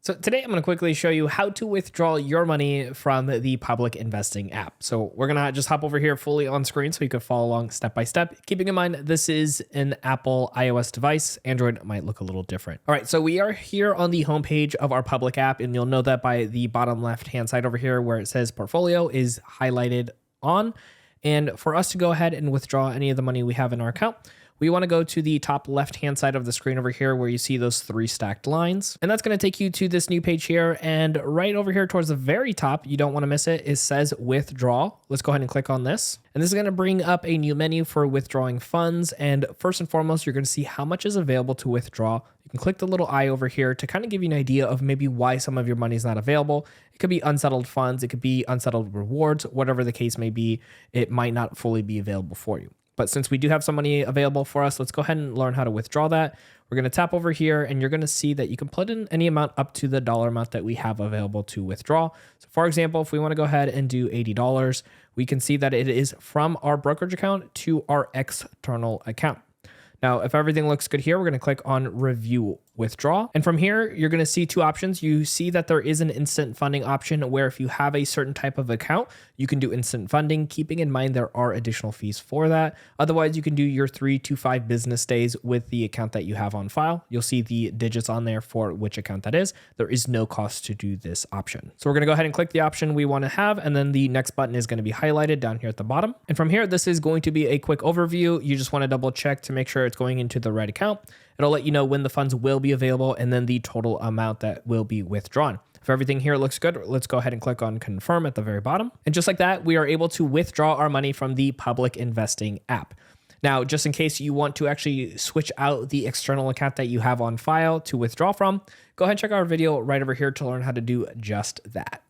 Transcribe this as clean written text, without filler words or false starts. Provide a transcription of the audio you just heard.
So today I'm going to quickly show you how to withdraw your money from the public investing app. So we're going to just hop over here fully on screen so you can follow along step by step. Keeping in mind, this is an Apple iOS device. Android might look a little different. All right, so we are here on the homepage of our public app, and you'll know that by the bottom left-hand side over here where it says portfolio is highlighted on. And for us to go ahead and withdraw any of the money we have in our account, we want to go to the top left-hand side of the screen over here where you see those three stacked lines. And that's going to take you to this new page here. And right over here towards the very top, you don't want to miss it, it says withdraw. Let's go ahead and click on this. And this is going to bring up a new menu for withdrawing funds. And first and foremost, you're going to see how much is available to withdraw. You can click the little eye over here to kind of give you an idea of maybe why some of your money is not available. It could be unsettled funds. It could be unsettled rewards, whatever the case may be. It might not fully be available for you. But since we do have some money available for us, let's go ahead and learn how to withdraw that. We're going to tap over here and you're going to see that you can put in any amount up to the dollar amount that we have available to withdraw. So for example, if we want to go ahead and do $80, we can see that it is from our brokerage account to our external account. Now, if everything looks good here, we're going to click on review withdraw. And from here, you're going to see two options. You see that there is an instant funding option where if you have a certain type of account, you can do instant funding, keeping in mind there are additional fees for that. Otherwise, you can do your 3 to 5 business days with the account that you have on file. You'll see the digits on there for which account that is. There is no cost to do this option. So we're going to go ahead and click the option we want to have, and then the next button is going to be highlighted down here at the bottom. And from here, this is going to be a quick overview. You just want to double check to make sure it's going into the right account. It'll let you know when the funds will be available and then the total amount that will be withdrawn. If everything here looks good, let's go ahead and click on confirm at the very bottom. And just like that, we are able to withdraw our money from the public investing app. Now, just in case you want to actually switch out the external account that you have on file to withdraw from, go ahead and check our video right over here to learn how to do just that.